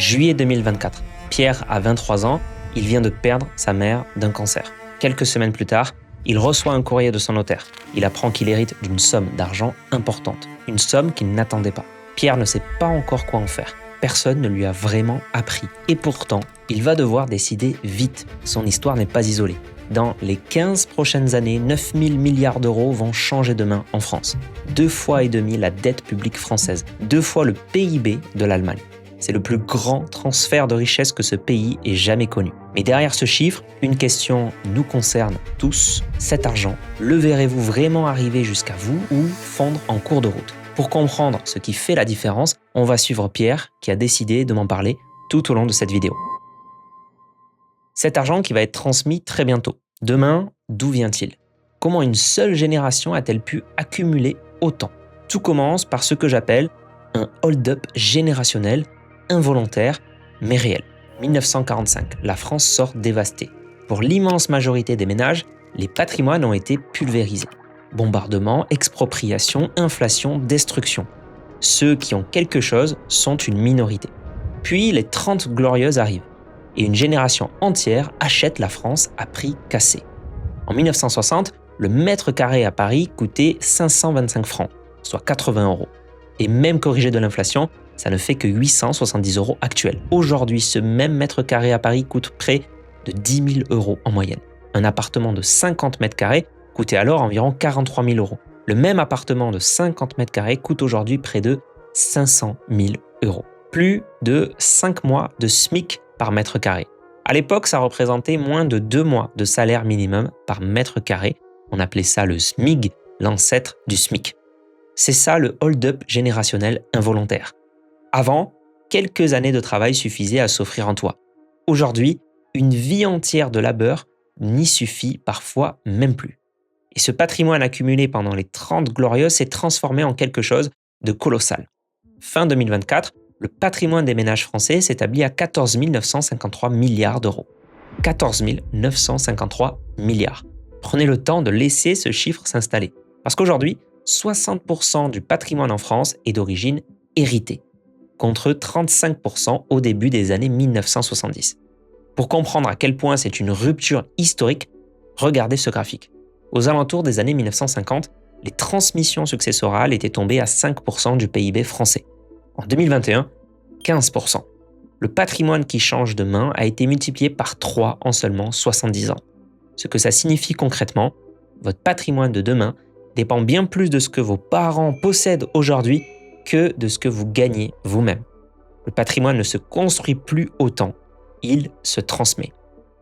Juillet 2024. Pierre a 23 ans, il vient de perdre sa mère d'un cancer. Quelques semaines plus tard, il reçoit un courrier de son notaire. Il apprend qu'il hérite d'une somme d'argent importante, une somme qu'il n'attendait pas. Pierre ne sait pas encore quoi en faire. Personne ne lui a vraiment appris. Et pourtant, il va devoir décider vite. Son histoire n'est pas isolée. Dans les 15 prochaines années, 9 000 milliards d'euros vont changer de main en France. 2,5 fois la dette publique française, 2 fois le PIB de l'Allemagne. C'est le plus grand transfert de richesse que ce pays ait jamais connu. Mais derrière ce chiffre, une question nous concerne tous. Cet argent, le verrez-vous vraiment arriver jusqu'à vous ou fondre en cours de route? Pour comprendre ce qui fait la différence, on va suivre Pierre qui a décidé de m'en parler tout au long de cette vidéo. Cet argent qui va être transmis très bientôt. Demain, d'où vient-il? Comment une seule génération a-t-elle pu accumuler autant? Tout commence par ce que j'appelle un hold-up générationnel, involontaire, mais réel. 1945, la France sort dévastée. Pour l'immense majorité des ménages, les patrimoines ont été pulvérisés. Bombardements, expropriation, inflation, destruction. Ceux qui ont quelque chose sont une minorité. Puis les 30 glorieuses arrivent. Et une génération entière achète la France à prix cassé. En 1960, le mètre carré à Paris coûtait 525 francs, soit 80 euros. Et même corrigé de l'inflation, ça ne fait que 870 euros actuels. Aujourd'hui, ce même mètre carré à Paris coûte près de 10 000 euros en moyenne. Un appartement de 50 mètres carrés coûtait alors environ 43 000 euros. Le même appartement de 50 mètres carrés coûte aujourd'hui près de 500 000 euros. Plus de 5 mois de SMIC par mètre carré. À l'époque, ça représentait moins de 2 mois de salaire minimum par mètre carré. On appelait ça le SMIG, l'ancêtre du SMIC. C'est ça le hold-up générationnel involontaire. Avant, quelques années de travail suffisaient à s'offrir un toit. Aujourd'hui, une vie entière de labeur n'y suffit parfois même plus. Et ce patrimoine accumulé pendant les 30 glorieuses s'est transformé en quelque chose de colossal. Fin 2024, le patrimoine des ménages français s'établit à 14 953 milliards d'euros. 14 953 milliards. Prenez le temps de laisser ce chiffre s'installer. Parce qu'aujourd'hui, 60% du patrimoine en France est d'origine héritée, contre 35% au début des années 1970. Pour comprendre à quel point c'est une rupture historique, regardez ce graphique. Aux alentours des années 1950, les transmissions successorales étaient tombées à 5% du PIB français. En 2021, 15%. Le patrimoine qui change de main a été multiplié par 3 en seulement 70 ans. Ce que ça signifie concrètement, votre patrimoine de demain dépend bien plus de ce que vos parents possèdent aujourd'hui que de ce que vous gagnez vous-même. Le patrimoine ne se construit plus autant, il se transmet.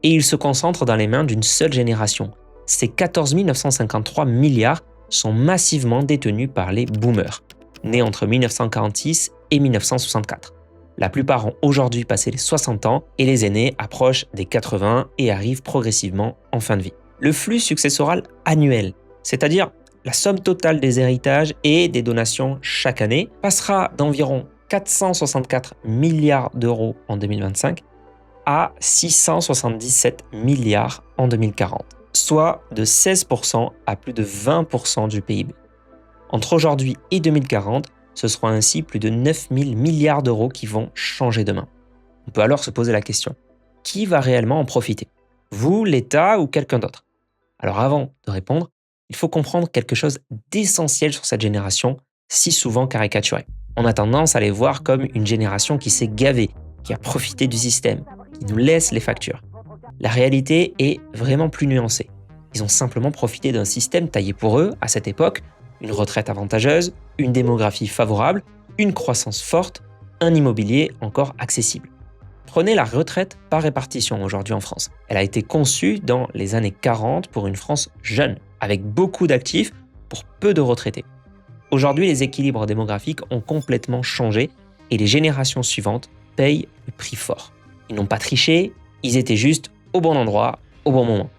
Et il se concentre dans les mains d'une seule génération. Ces 14 953 milliards sont massivement détenus par les boomers, nés entre 1946 et 1964. La plupart ont aujourd'hui passé les 60 ans et les aînés approchent des 80 et arrivent progressivement en fin de vie. Le flux successoral annuel, c'est-à-dire la somme totale des héritages et des donations chaque année, passera d'environ 464 milliards d'euros en 2025 à 677 milliards en 2040, soit de 16% à plus de 20% du PIB. Entre aujourd'hui et 2040, ce sera ainsi plus de 9 000 milliards d'euros qui vont changer de main. On peut alors se poser la question, qui va réellement en profiter? Vous, l'État ou quelqu'un d'autre? Alors avant de répondre, il faut comprendre quelque chose d'essentiel sur cette génération, si souvent caricaturée. On a tendance à les voir comme une génération qui s'est gavée, qui a profité du système, qui nous laisse les factures. La réalité est vraiment plus nuancée. Ils ont simplement profité d'un système taillé pour eux, à cette époque, une retraite avantageuse, une démographie favorable, une croissance forte, un immobilier encore accessible. Prenez la retraite par répartition aujourd'hui en France. Elle a été conçue dans les années 40 pour une France jeune, avec beaucoup d'actifs pour peu de retraités. Aujourd'hui, les équilibres démographiques ont complètement changé et les générations suivantes payent le prix fort. Ils n'ont pas triché, ils étaient juste au bon endroit, au bon moment.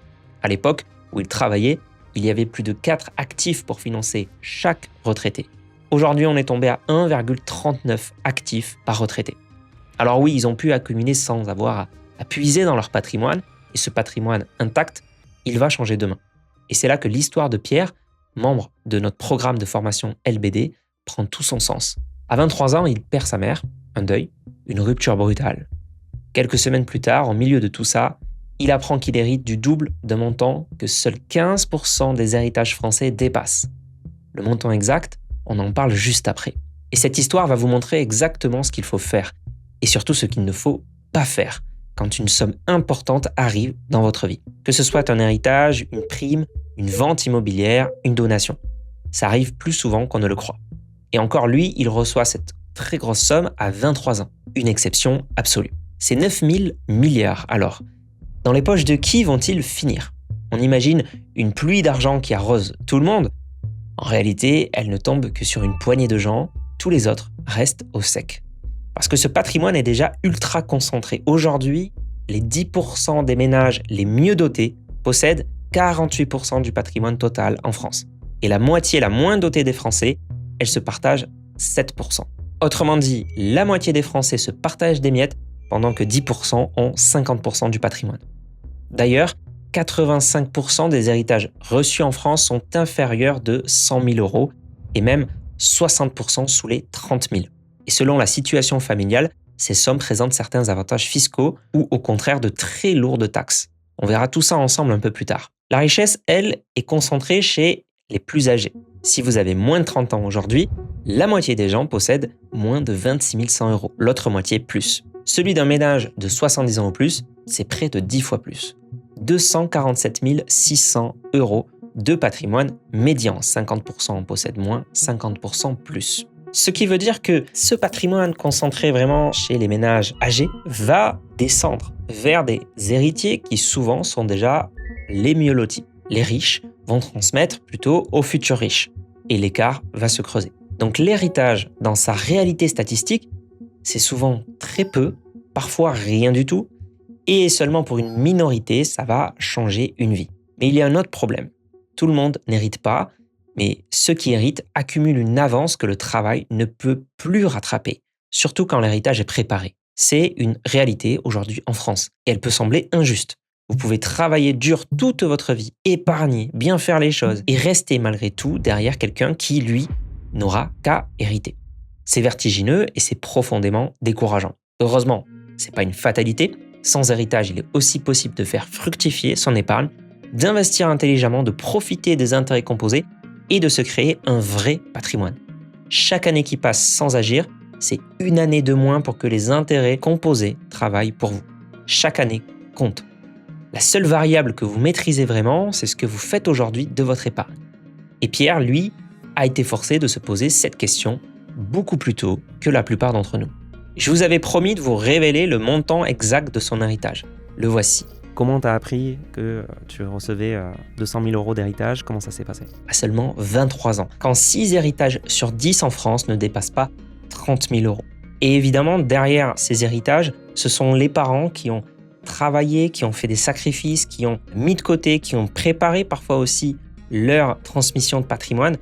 À l'époque où ils travaillaient, il y avait plus de 4 actifs pour financer chaque retraité. Aujourd'hui, on est tombé à 1,39 actifs par retraité. Alors oui, ils ont pu accumuler sans avoir à puiser dans leur patrimoine, et ce patrimoine intact, il va changer demain. Et c'est là que l'histoire de Pierre, membre de notre programme de formation LBD, prend tout son sens. À 23 ans, il perd sa mère, un deuil, une rupture brutale. Quelques semaines plus tard, au milieu de tout ça, il apprend qu'il hérite du double d'un montant que seuls 15% des héritages français dépassent. Le montant exact, on en parle juste après. Et cette histoire va vous montrer exactement ce qu'il faut faire, et surtout ce qu'il ne faut pas faire quand une somme importante arrive dans votre vie. Que ce soit un héritage, une prime, une vente immobilière, une donation. Ça arrive plus souvent qu'on ne le croit. Et encore lui, il reçoit cette très grosse somme à 23 ans. Une exception absolue. Ces 9000 milliards, alors, dans les poches de qui vont-ils finir? On imagine une pluie d'argent qui arrose tout le monde. En réalité, elle ne tombe que sur une poignée de gens. Tous les autres restent au sec. Parce que ce patrimoine est déjà ultra concentré. Aujourd'hui, les 10% des ménages les mieux dotés possèdent 48% du patrimoine total en France. Et la moitié la moins dotée des Français, elle se partage 7%. Autrement dit, la moitié des Français se partagent des miettes pendant que 10% ont 50% du patrimoine. D'ailleurs, 85% des héritages reçus en France sont inférieurs de 100 000 euros et même 60% sous les 30 000. Et selon la situation familiale, ces sommes présentent certains avantages fiscaux ou au contraire de très lourdes taxes. On verra tout ça ensemble un peu plus tard. La richesse, elle, est concentrée chez les plus âgés. Si vous avez moins de 30 ans aujourd'hui, la moitié des gens possèdent moins de 26 100 euros, l'autre moitié plus. Celui d'un ménage de 70 ans ou plus, c'est près de 10 fois plus. 247 600 euros de patrimoine médian. 50% en possèdent moins, 50% plus. Ce qui veut dire que ce patrimoine concentré vraiment chez les ménages âgés va descendre vers des héritiers qui souvent sont déjà les mieux lotis. Les riches vont transmettre plutôt aux futurs riches et l'écart va se creuser. Donc l'héritage dans sa réalité statistique, c'est souvent très peu, parfois rien du tout, et seulement pour une minorité, ça va changer une vie. Mais il y a un autre problème. Tout le monde n'hérite pas, mais ceux qui héritent accumulent une avance que le travail ne peut plus rattraper, surtout quand l'héritage est préparé. C'est une réalité aujourd'hui en France, et elle peut sembler injuste. Vous pouvez travailler dur toute votre vie, épargner, bien faire les choses, et rester malgré tout derrière quelqu'un qui, lui, n'aura qu'à hériter. C'est vertigineux et c'est profondément décourageant. Heureusement, c'est pas une fatalité. Sans héritage, il est aussi possible de faire fructifier son épargne, d'investir intelligemment, de profiter des intérêts composés et de se créer un vrai patrimoine. Chaque année qui passe sans agir, c'est une année de moins pour que les intérêts composés travaillent pour vous. Chaque année compte. La seule variable que vous maîtrisez vraiment, c'est ce que vous faites aujourd'hui de votre épargne. Et Pierre, lui, a été forcé de se poser cette question beaucoup plus tôt que la plupart d'entre nous. Je vous avais promis de vous révéler le montant exact de son héritage. Le voici. Comment t'as appris que tu recevais 200 000 euros d'héritage? Comment ça s'est passé? À seulement 23 ans, quand 6 héritages sur 10 en France ne dépassent pas 30 000 euros. Et évidemment, derrière ces héritages, ce sont les parents qui ont travaillé, qui ont fait des sacrifices, qui ont mis de côté, qui ont préparé parfois aussi leur transmission de patrimoine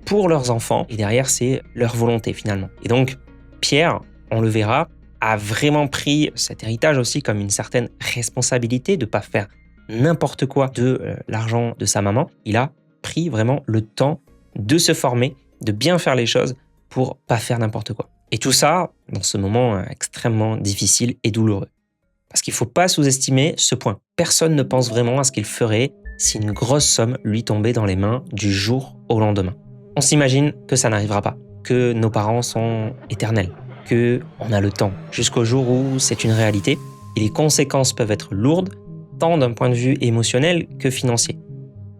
pour leurs enfants. Et derrière, c'est leur volonté finalement. Et donc, Pierre, on le verra, a vraiment pris cet héritage aussi comme une certaine responsabilité de ne pas faire n'importe quoi de l'argent de sa maman. Il a pris vraiment le temps de se former, de bien faire les choses pour pas faire n'importe quoi. Et tout ça dans ce moment extrêmement difficile et douloureux. Parce qu'il ne faut pas sous-estimer ce point. Personne ne pense vraiment à ce qu'il ferait si une grosse somme lui tombait dans les mains du jour au lendemain. On s'imagine que ça n'arrivera pas, que nos parents sont éternels, qu'on a le temps, jusqu'au jour où c'est une réalité et les conséquences peuvent être lourdes, tant d'un point de vue émotionnel que financier.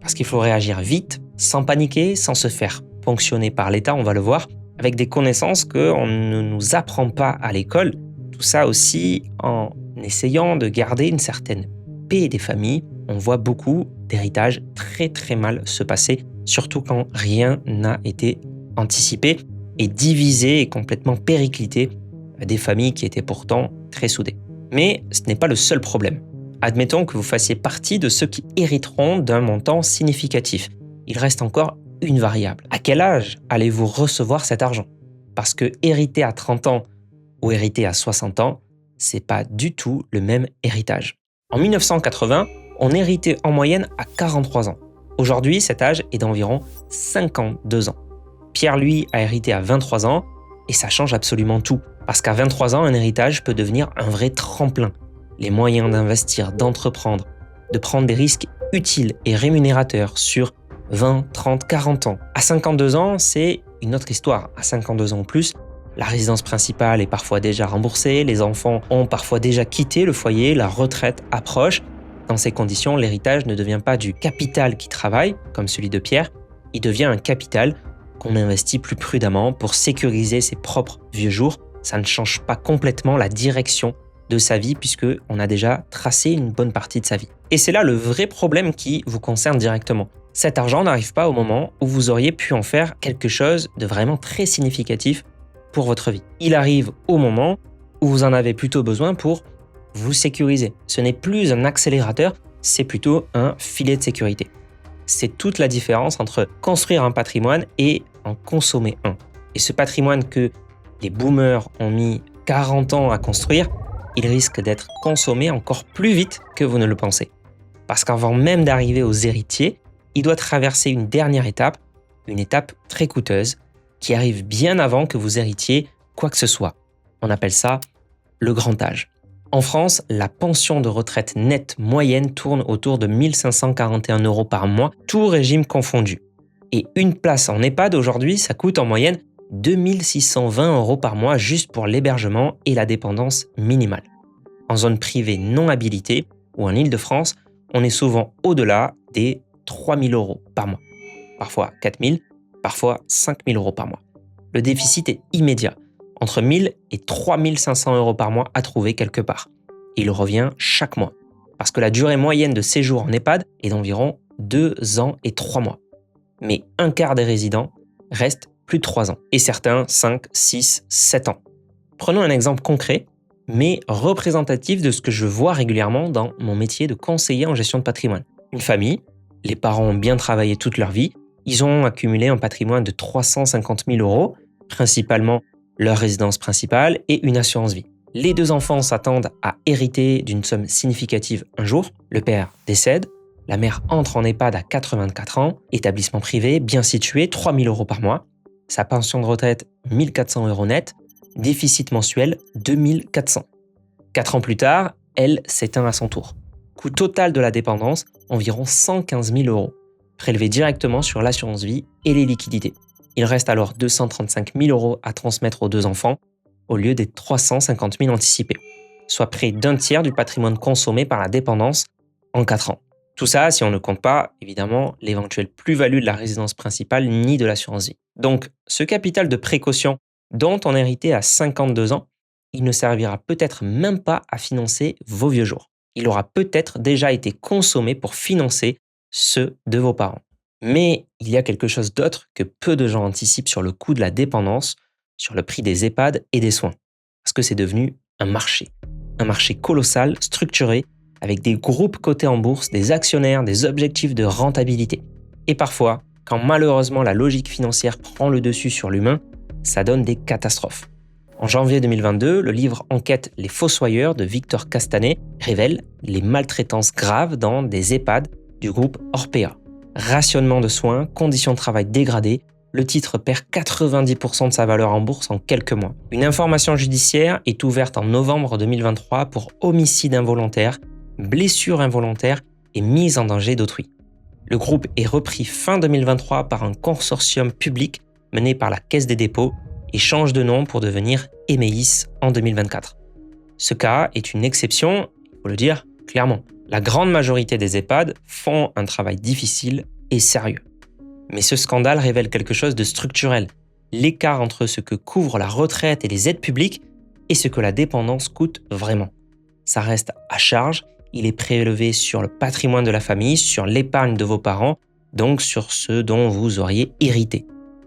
Parce qu'il faut réagir vite, sans paniquer, sans se faire ponctionner par l'État, on va le voir, avec des connaissances qu'on ne nous apprend pas à l'école. Tout ça aussi en essayant de garder une certaine paix des familles. On voit beaucoup d'héritages très très mal se passer, surtout quand rien n'a été anticipé et divisé et complètement périclité des familles qui étaient pourtant très soudées. Mais ce n'est pas le seul problème. Admettons que vous fassiez partie de ceux qui hériteront d'un montant significatif. Il reste encore une variable. À quel âge allez-vous recevoir cet argent? Parce que hériter à 30 ans ou hériter à 60 ans, c'est pas du tout le même héritage. En 1980, on héritait en moyenne à 43 ans. Aujourd'hui, cet âge est d'environ 52 ans. Pierre, lui, a hérité à 23 ans et ça change absolument tout. Parce qu'à 23 ans, un héritage peut devenir un vrai tremplin. Les moyens d'investir, d'entreprendre, de prendre des risques utiles et rémunérateurs sur 20, 30, 40 ans. À 52 ans, c'est une autre histoire. À 52 ans ou plus, la résidence principale est parfois déjà remboursée, les enfants ont parfois déjà quitté le foyer, la retraite approche. Dans ces conditions, l'héritage ne devient pas du capital qui travaille, comme celui de Pierre, il devient un capital qu'on investit plus prudemment pour sécuriser ses propres vieux jours. Ça ne change pas complètement la direction de sa vie puisqu'on a déjà tracé une bonne partie de sa vie. Et c'est là le vrai problème qui vous concerne directement. Cet argent n'arrive pas au moment où vous auriez pu en faire quelque chose de vraiment très significatif pour votre vie. Il arrive au moment où vous en avez plutôt besoin pour vous sécuriser. Ce n'est plus un accélérateur, c'est plutôt un filet de sécurité. C'est toute la différence entre construire un patrimoine et en consommer un. Et ce patrimoine que les boomers ont mis 40 ans à construire, il risque d'être consommé encore plus vite que vous ne le pensez. Parce qu'avant même d'arriver aux héritiers, il doit traverser une dernière étape, une étape très coûteuse, qui arrive bien avant que vous héritiez quoi que ce soit. On appelle ça le grand âge. En France, la pension de retraite nette moyenne tourne autour de 1 541 € par mois, tout régime confondu. Et une place en EHPAD aujourd'hui, ça coûte en moyenne 2 620 € par mois juste pour l'hébergement et la dépendance minimale. En zone privée non habilitée ou en Île-de-France, on est souvent au-delà des 3 000 € par mois. Parfois 4 000, parfois 5 000 € par mois. Le déficit est immédiat, entre 1 000 et 3 500 € par mois à trouver quelque part. Et il revient chaque mois, parce que la durée moyenne de séjour en EHPAD est d'environ 2 ans et 3 mois. Mais un quart des résidents restent plus de 3 ans, et certains 5, 6, 7 ans. Prenons un exemple concret, mais représentatif de ce que je vois régulièrement dans mon métier de conseiller en gestion de patrimoine. Une famille, les parents ont bien travaillé toute leur vie, ils ont accumulé un patrimoine de 350 000 €, principalement leur résidence principale et une assurance vie. Les 2 enfants s'attendent à hériter d'une somme significative un jour. Le père décède, la mère entre en EHPAD à 84 ans, établissement privé, bien situé, 3 000 € par mois. Sa pension de retraite, 1 400 € net, déficit mensuel, 2 400. 4 ans plus tard, elle s'éteint à son tour. Coût total de la dépendance, environ 115 000 €, prélevés directement sur l'assurance vie et les liquidités. Il reste alors 235 000 € à transmettre aux 2 enfants, au lieu des 350 000 anticipés, soit près d'un tiers du patrimoine consommé par la dépendance en 4 ans. Tout ça si on ne compte pas, évidemment, l'éventuelle plus-value de la résidence principale ni de l'assurance vie. Donc, ce capital de précaution dont on héritait à 52 ans, il ne servira peut-être même pas à financer vos vieux jours. Il aura peut-être déjà été consommé pour financer ceux de vos parents. Mais il y a quelque chose d'autre que peu de gens anticipent sur le coût de la dépendance, sur le prix des EHPAD et des soins. Parce que c'est devenu un marché colossal, structuré, avec des groupes cotés en bourse, des actionnaires, des objectifs de rentabilité. Et parfois, quand malheureusement la logique financière prend le dessus sur l'humain, ça donne des catastrophes. En janvier 2022, le livre Enquête Les Fossoyeurs de Victor Castanet révèle les maltraitances graves dans des EHPAD du groupe Orpea. Rationnement de soins, conditions de travail dégradées, le titre perd 90% de sa valeur en bourse en quelques mois. Une information judiciaire est ouverte en novembre 2023 pour homicide involontaire, blessure involontaire et mise en danger d'autrui. Le groupe est repris fin 2023 par un consortium public mené par la Caisse des dépôts et change de nom pour devenir Emeis en 2024. Ce cas est une exception, il faut le dire clairement. La grande majorité des EHPAD font un travail difficile et sérieux. Mais ce scandale révèle quelque chose de structurel, l'écart entre ce que couvre la retraite et les aides publiques et ce que la dépendance coûte vraiment. Ça reste à charge, il est prélevé sur le patrimoine de la famille, sur l'épargne de vos parents, donc sur ce dont vous auriez hérité.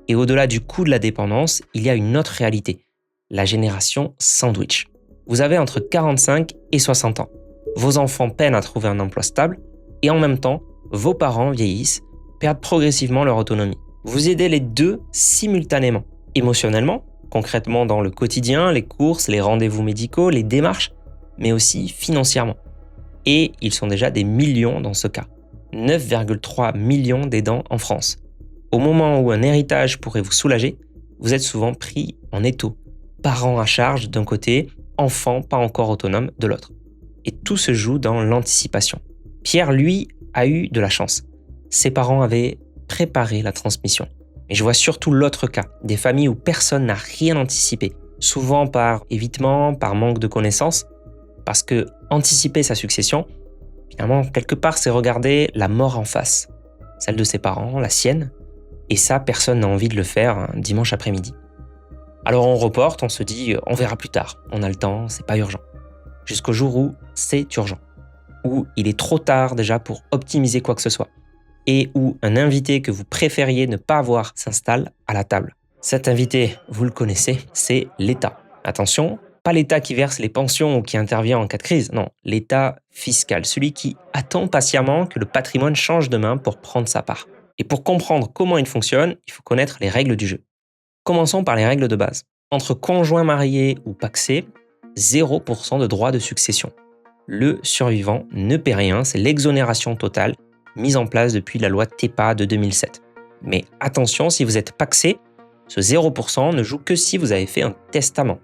Et au-delà du coût de la dépendance, il y a une autre réalité, la génération sandwich. Vous avez entre 45 et 60 ans. Vos enfants peinent à trouver un emploi stable et en même temps, vos parents vieillissent, perdent progressivement leur autonomie. Vous aidez les deux simultanément, émotionnellement, concrètement dans le quotidien, les courses, les rendez-vous médicaux, les démarches, mais aussi financièrement. Et ils sont déjà des millions dans ce cas. 9,3 millions d'aidants en France. Au moment où un héritage pourrait vous soulager, vous êtes souvent pris en étau, parents à charge d'un côté, enfants pas encore autonomes de l'autre. Et tout se joue dans l'anticipation. Pierre, lui, a eu de la chance. Ses parents avaient préparé la transmission. Mais je vois surtout l'autre cas, des familles où personne n'a rien anticipé, souvent par évitement, par manque de connaissances, parce que anticiper sa succession, finalement, quelque part, c'est regarder la mort en face, celle de ses parents, la sienne, et ça, personne n'a envie de le faire un dimanche après-midi. Alors on reporte, on se dit, on verra plus tard, on a le temps, c'est pas urgent. Jusqu'au jour où c'est urgent, où il est trop tard déjà pour optimiser quoi que ce soit, et où un invité que vous préfériez ne pas voir s'installe à la table. Cet invité, vous le connaissez, c'est l'État. Attention, pas l'État qui verse les pensions ou qui intervient en cas de crise, non, l'État fiscal, celui qui attend patiemment que le patrimoine change de main pour prendre sa part. Et pour comprendre comment il fonctionne, il faut connaître les règles du jeu. Commençons par les règles de base. Entre conjoints mariés ou pacsés, 0% de droit de succession. Le survivant ne paie rien, c'est l'exonération totale mise en place depuis la loi TEPA de 2007. Mais attention, si vous êtes pacsé, ce 0% ne joue que si vous avez fait un testament.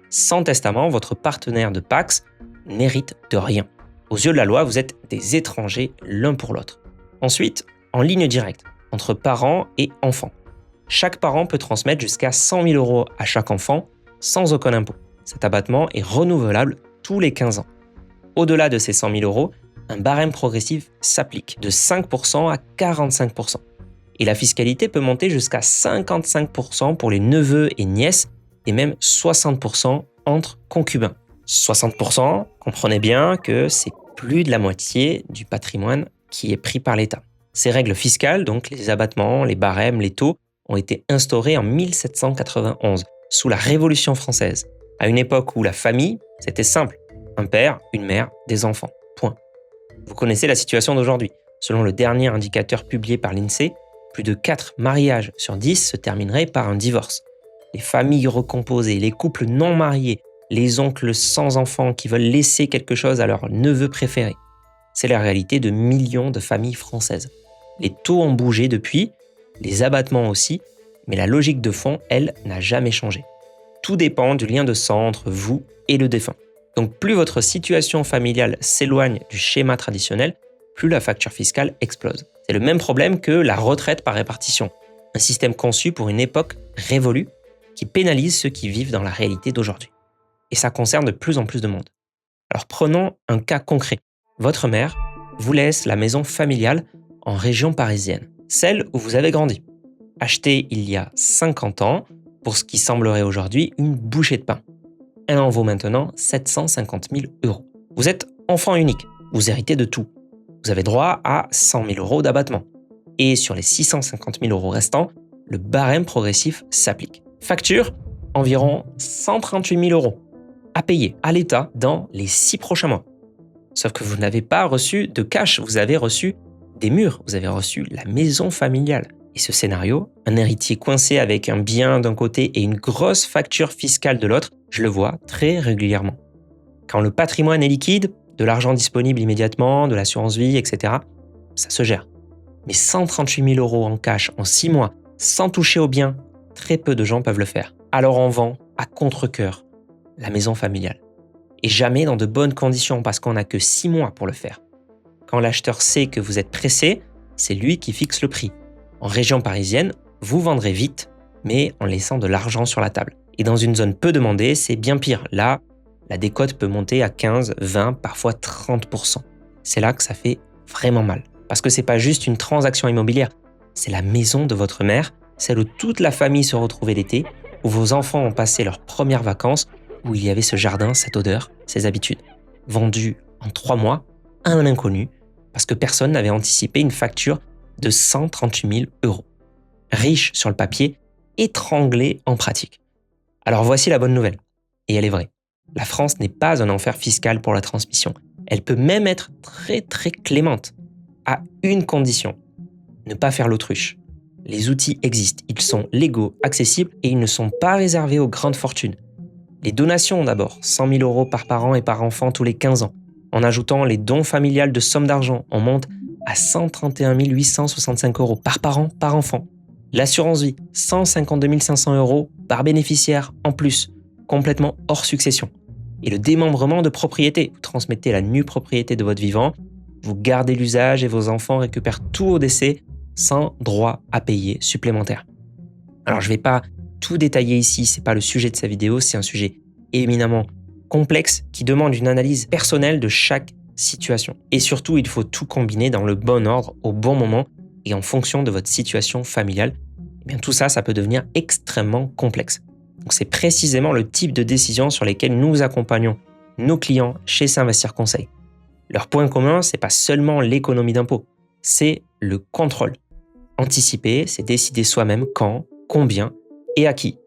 Sans testament, votre partenaire de Pacs n'hérite de rien. Aux yeux de la loi, vous êtes des étrangers l'un pour l'autre. Ensuite, en ligne directe, entre parents et enfants. Chaque parent peut transmettre jusqu'à 100 000 euros à chaque enfant sans aucun impôt. Cet abattement est renouvelable tous les 15 ans. Au-delà de ces 100 000 euros, un barème progressif s'applique de 5% à 45%. Et la fiscalité peut monter jusqu'à 55% pour les neveux et nièces et même 60% entre concubins. 60%, comprenez bien que c'est plus de la moitié du patrimoine qui est pris par l'État. Ces règles fiscales, donc les abattements, les barèmes, les taux, ont été instaurées en 1791, sous la Révolution française, à une époque où la famille, c'était simple, un père, une mère, des enfants, point. Vous connaissez la situation d'aujourd'hui. Selon le dernier indicateur publié par l'INSEE, plus de 4 mariages sur 10 se termineraient par un divorce. Les familles recomposées, les couples non mariés, les oncles sans enfants qui veulent laisser quelque chose à leur neveu préféré. C'est la réalité de millions de familles françaises. Les taux ont bougé depuis, les abattements aussi, mais la logique de fond, elle, n'a jamais changé. Tout dépend du lien de sang entre vous et le défunt. Donc plus votre situation familiale s'éloigne du schéma traditionnel, plus la facture fiscale explose. C'est le même problème que la retraite par répartition, un système conçu pour une époque révolue qui pénalise ceux qui vivent dans la réalité d'aujourd'hui. Et ça concerne de plus en plus de monde. Alors prenons un cas concret. Votre mère vous laisse la maison familiale en région parisienne, celle où vous avez grandi. Achetée il y a 50 ans, pour ce qui semblerait aujourd'hui une bouchée de pain. Elle en vaut maintenant 750 000 euros. Vous êtes enfant unique, vous héritez de tout. Vous avez droit à 100 000 euros d'abattement. Et sur les 650 000 euros restants, le barème progressif s'applique. Facture, environ 138 000 euros à payer à l'État dans les 6 prochains mois. Sauf que vous n'avez pas reçu de cash, vous avez reçu des murs, vous avez reçu la maison familiale. Et ce scénario, un héritier coincé avec un bien d'un côté et une grosse facture fiscale de l'autre, je le vois très régulièrement. Quand le patrimoine est liquide, de l'argent disponible immédiatement, de l'assurance vie, etc., ça se gère. Mais 138 000 euros en cash en 6 mois, sans toucher au bien, très peu de gens peuvent le faire. Alors on vend à contre-cœur la maison familiale. Et jamais dans de bonnes conditions parce qu'on n'a que 6 mois pour le faire. Quand l'acheteur sait que vous êtes pressé, c'est lui qui fixe le prix. En région parisienne, vous vendrez vite, mais en laissant de l'argent sur la table. Et dans une zone peu demandée, c'est bien pire. Là, la décote peut monter à 15, 20, parfois 30%. C'est là que ça fait vraiment mal. Parce que c'est pas juste une transaction immobilière, c'est la maison de votre mère, celle où toute la famille se retrouvait l'été, où vos enfants ont passé leurs premières vacances, où il y avait ce jardin, cette odeur, ces habitudes. Vendue en 3 mois à un inconnu, parce que personne n'avait anticipé une facture de 138 000 euros. Riche sur le papier, étranglé en pratique. Alors voici la bonne nouvelle, et elle est vraie. La France n'est pas un enfer fiscal pour la transmission. Elle peut même être très très clémente, à une condition, ne pas faire l'autruche. Les outils existent, ils sont légaux, accessibles et ils ne sont pas réservés aux grandes fortunes. Les donations d'abord, 100 000 euros par parent et par enfant tous les 15 ans. En ajoutant les dons familiales de sommes d'argent, on monte à 131 865 euros par parent, par enfant. L'assurance vie, 152 500 euros par bénéficiaire en plus. complètement hors succession. Et le démembrement de propriété, vous transmettez la nue propriété de votre vivant, vous gardez l'usage et vos enfants récupèrent tout au décès sans droit à payer supplémentaire. Alors je ne vais pas tout détailler ici, ce n'est pas le sujet de sa vidéo, c'est un sujet éminemment complexe qui demande une analyse personnelle de chaque situation. Et surtout, il faut tout combiner dans le bon ordre, au bon moment et en fonction de votre situation familiale. Eh bien, tout ça, ça peut devenir extrêmement complexe. Donc, c'est précisément le type de décision sur lesquelles nous accompagnons nos clients chez S'Investir Conseil. Leur point commun, ce n'est pas seulement l'économie d'impôt, c'est le contrôle. Anticiper, c'est décider soi-même quand, combien et à qui.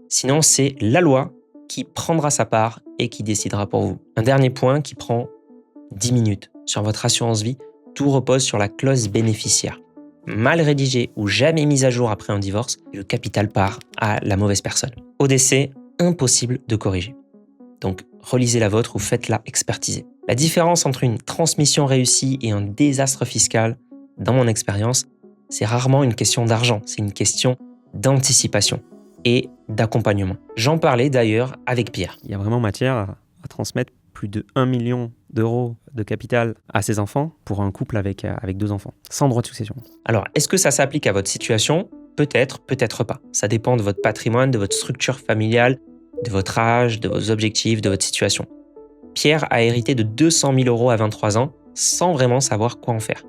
Sinon, c'est la loi qui prendra sa part et qui décidera pour vous. Un dernier point qui prend 10 minutes. Sur votre assurance vie, tout repose sur la clause bénéficiaire. Mal rédigée ou jamais mise à jour après un divorce, le capital part à la mauvaise personne. Au décès, impossible de corriger. Donc, relisez la vôtre ou faites-la expertiser. La différence entre une transmission réussie et un désastre fiscal, dans mon expérience, c'est rarement une question d'argent, c'est une question d'anticipation et d'accompagnement. J'en parlais d'ailleurs avec Pierre. Il y a vraiment matière à transmettre plus de 1 million d'euros de capital à ses enfants pour un couple avec 2 enfants, sans droit de succession. Alors, est-ce que ça s'applique à votre situation ? Peut-être, peut-être pas. Ça dépend de votre patrimoine, de votre structure familiale, de votre âge, de vos objectifs, de votre situation. Pierre a hérité de 200 000 euros à 23 ans sans vraiment savoir quoi en faire.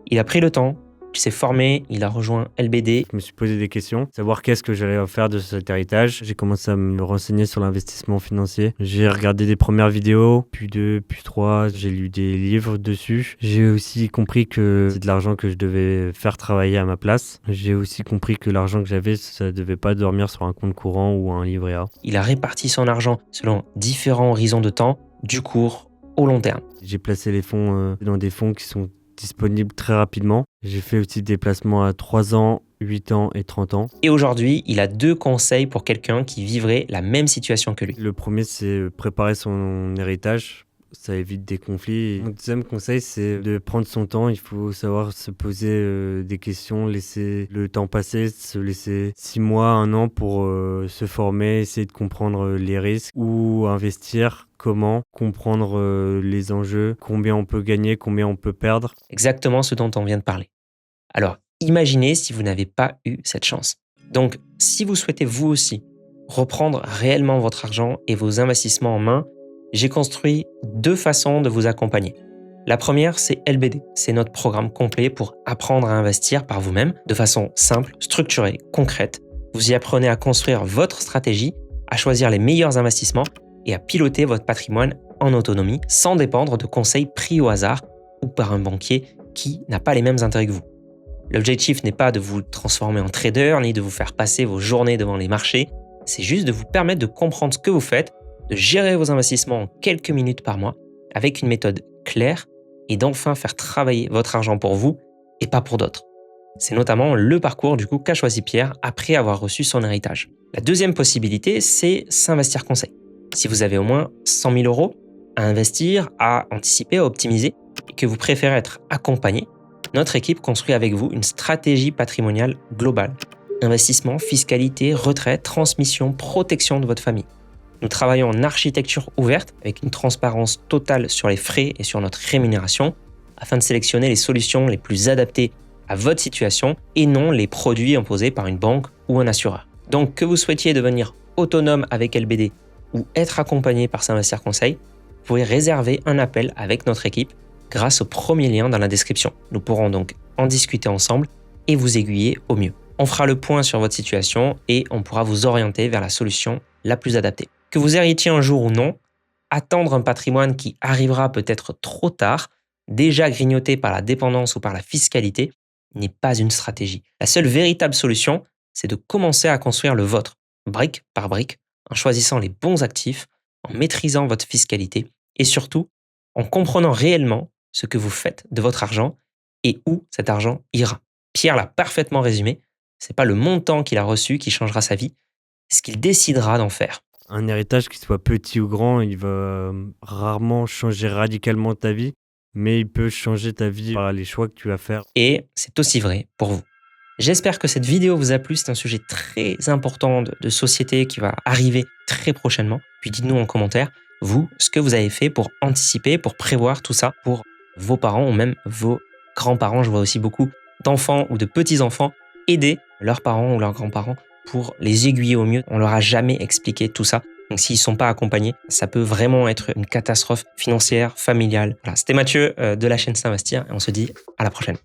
Il a pris le temps, il s'est formé, il a rejoint LBD. Je me suis posé des questions, savoir qu'est-ce que j'allais faire de cet héritage. J'ai commencé à me renseigner sur l'investissement financier. J'ai regardé des premières vidéos, puis 2, puis 3, j'ai lu des livres dessus. J'ai aussi compris que c'est de l'argent que je devais faire travailler à ma place. J'ai aussi compris que l'argent que j'avais, ça devait pas dormir sur un compte courant ou un livret A. Il a réparti son argent selon différents horizons de temps, du court au long terme. J'ai placé les fonds dans des fonds qui sont disponible très rapidement. J'ai fait aussi des placements à 3 ans, 8 ans et 30 ans. Et aujourd'hui, il a 2 conseils pour quelqu'un qui vivrait la même situation que lui. Le premier, c'est préparer son héritage. Ça évite des conflits. Mon deuxième conseil, c'est de prendre son temps. Il faut savoir se poser des questions, laisser le temps passer, se laisser 6 mois, 1 an pour se former, essayer de comprendre les risques, où investir, comment, comprendre les enjeux, combien on peut gagner, combien on peut perdre. Exactement ce dont on vient de parler. Alors, imaginez si vous n'avez pas eu cette chance. Donc, si vous souhaitez vous aussi reprendre réellement votre argent et vos investissements en main, j'ai construit 2 façons de vous accompagner. La première, c'est LBD. C'est notre programme complet pour apprendre à investir par vous-même de façon simple, structurée, concrète. Vous y apprenez à construire votre stratégie, à choisir les meilleurs investissements et à piloter votre patrimoine en autonomie sans dépendre de conseils pris au hasard ou par un banquier qui n'a pas les mêmes intérêts que vous. L'objectif n'est pas de vous transformer en trader ni de vous faire passer vos journées devant les marchés, c'est juste de vous permettre de comprendre ce que vous faites, de gérer vos investissements en quelques minutes par mois avec une méthode claire et d'enfin faire travailler votre argent pour vous et pas pour d'autres. C'est notamment le parcours qu'a choisi Pierre après avoir reçu son héritage. La deuxième possibilité, c'est S'Investir Conseil. Si vous avez au moins 100 000 euros à investir, à anticiper, à optimiser et que vous préférez être accompagné, notre équipe construit avec vous une stratégie patrimoniale globale. Investissement, fiscalité, retraite, transmission, protection de votre famille. Nous travaillons en architecture ouverte avec une transparence totale sur les frais et sur notre rémunération afin de sélectionner les solutions les plus adaptées à votre situation et non les produits imposés par une banque ou un assureur. Donc que vous souhaitiez devenir autonome avec LBD ou être accompagné par S'Investir Conseil, vous pouvez réserver un appel avec notre équipe grâce au premier lien dans la description. Nous pourrons donc en discuter ensemble et vous aiguiller au mieux. On fera le point sur votre situation et on pourra vous orienter vers la solution la plus adaptée. Que vous héritiez un jour ou non, attendre un patrimoine qui arrivera peut-être trop tard, déjà grignoté par la dépendance ou par la fiscalité, n'est pas une stratégie. La seule véritable solution, c'est de commencer à construire le vôtre, brique par brique, en choisissant les bons actifs, en maîtrisant votre fiscalité et surtout en comprenant réellement ce que vous faites de votre argent et où cet argent ira. Pierre l'a parfaitement résumé, c'est pas le montant qu'il a reçu qui changera sa vie, c'est ce qu'il décidera d'en faire. Un héritage, qui soit petit ou grand, il va rarement changer radicalement ta vie, mais il peut changer ta vie par les choix que tu vas faire. Et c'est aussi vrai pour vous. J'espère que cette vidéo vous a plu. C'est un sujet très important de société qui va arriver très prochainement. Puis dites-nous en commentaire, vous, ce que vous avez fait pour anticiper, pour prévoir tout ça pour vos parents ou même vos grands-parents. Je vois aussi beaucoup d'enfants ou de petits-enfants aider leurs parents ou leurs grands-parents pour les aiguiller au mieux. On leur a jamais expliqué tout ça. Donc s'ils ne sont pas accompagnés, ça peut vraiment être une catastrophe financière, familiale. Voilà, c'était Mathieu de la chaîne S'investir et on se dit à la prochaine.